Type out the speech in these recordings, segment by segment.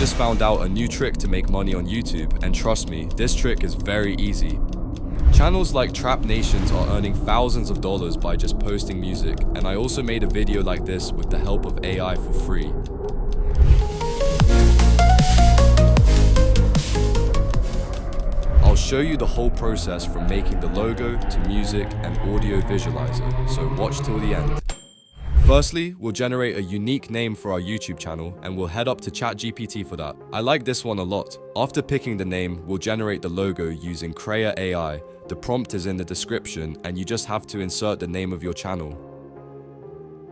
just found out a new trick to make money on YouTube, and trust me, this trick is very easy. Channels like Trap Nations are earning thousands of dollars by just posting music, and I also made a video like this with the help of AI for free. I'll show you the whole process from making the logo to music and audio visualizer, so watch till the end. Firstly, we'll generate a unique name for our YouTube channel and we'll head up to ChatGPT for that. I like this one a lot. After picking the name, we'll generate the logo using Mureka AI. The prompt is in the description and you just have to insert the name of your channel.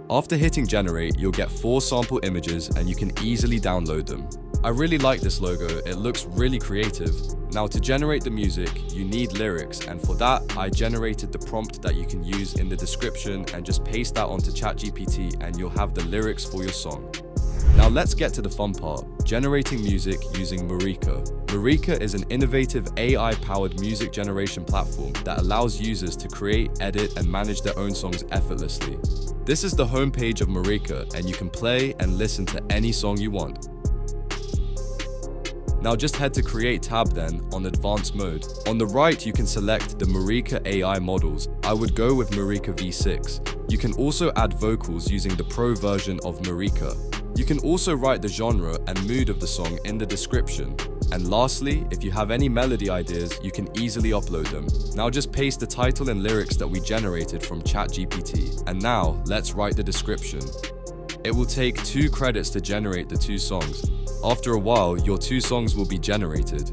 After hitting generate, you'll get 4 sample images and you can easily download them. I really like this logo, it looks really creative. Now to generate the music, you need lyrics, and for that, I generated the prompt that you can use in the description and just paste that onto ChatGPT and you'll have the lyrics for your song. Now let's get to the fun part, generating music using Mureka. Mureka is an innovative AI-powered music generation platform that allows users to create, edit, and manage their own songs effortlessly. This is the homepage of Mureka, and you can play and listen to any song you want. Now just head to Create tab then on Advanced mode. On the right, you can select the Mureka AI models. I would go with Mureka V6. You can also add vocals using the Pro version of Mureka. You can also write the genre and mood of the song in the description. And lastly, if you have any melody ideas, you can easily upload them. Now just paste the title and lyrics that we generated from ChatGPT. And now, let's write the description. It will take 2 credits to generate the 2 songs. After a while, your 2 songs will be generated.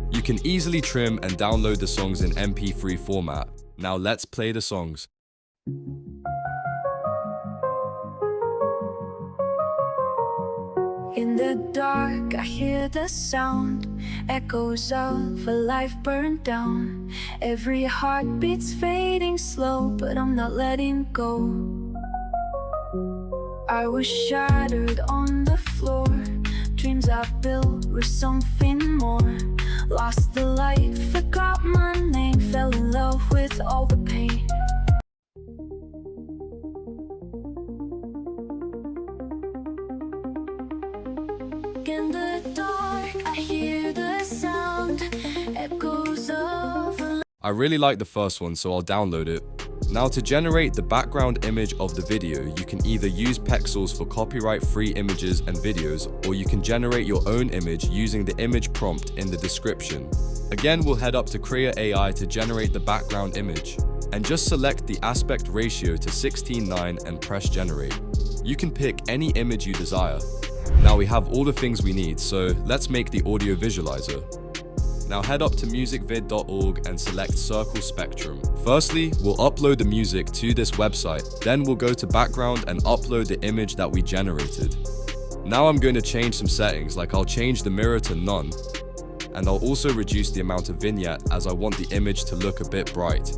You can easily trim and download the songs in MP3 format. Now let's play the songs. In the dark, I hear the sound, echoes of a life burned down. Every heartbeat's fading slow, but I'm not letting go. I was shattered on the floor. Dreams I built were something more. Lost the light, forgot my name, fell in love with all the pain. In the dark, I hear the sound, echoes of a... I really like the first one, so I'll download it. Now to generate the background image of the video, you can either use Pexels for copyright-free images and videos, or you can generate your own image using the image prompt in the description. Again, we'll head up to Mureka AI to generate the background image, and just select the aspect ratio to 16:9 and press generate. You can pick any image you desire. Now we have all the things we need, so let's make the audio visualizer. Now head up to musicvid.org and select Circle Spectrum. Firstly, we'll upload the music to this website. Then we'll go to background and upload the image that we generated. Now I'm going to change some settings, like I'll change the mirror to none. And I'll also reduce the amount of vignette as I want the image to look a bit bright.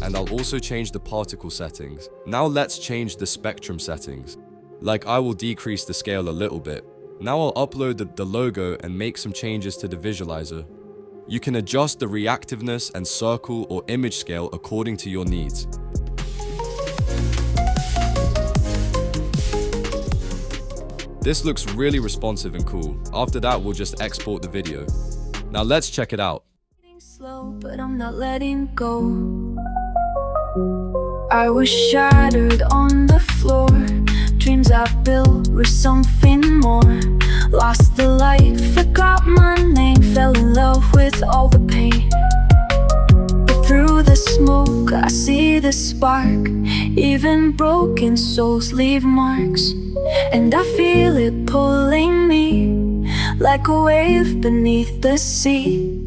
And I'll also change the particle settings. Now let's change the spectrum settings. Like I will decrease the scale a little bit. Now I'll upload the logo and make some changes to the visualizer. You can adjust the reactiveness and circle or image scale according to your needs. This looks really responsive and cool. After that, we'll just export the video. Now let's check it out. Slow, but I'm not letting go. I was shattered on the floor. Dreams I built were something more. Lost the light, forgot my name, fell in love with all the pain. But through the smoke, I see the spark. Even broken souls leave marks, and I feel it pulling me like a wave beneath the sea.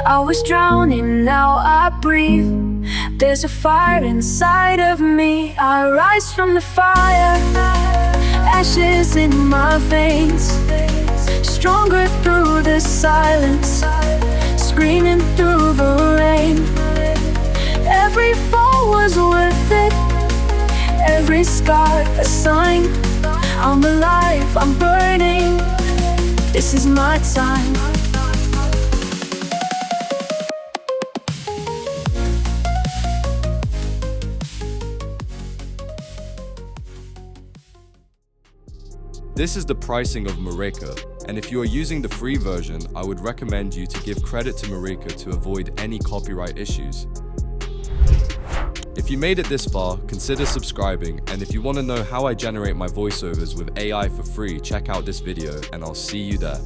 I was drowning, now I breathe. There's a fire inside of me. I rise from the fire, ashes in my veins, stronger through the silence, screaming through the rain. Every fall was worth it, every scar a sign. I'm alive, I'm burning, this is my time. This is the pricing of Mureka, and if you are using the free version, I would recommend you to give credit to Mureka to avoid any copyright issues. If you made it this far, consider subscribing, and if you want to know how I generate my voiceovers with AI for free, check out this video, and I'll see you there.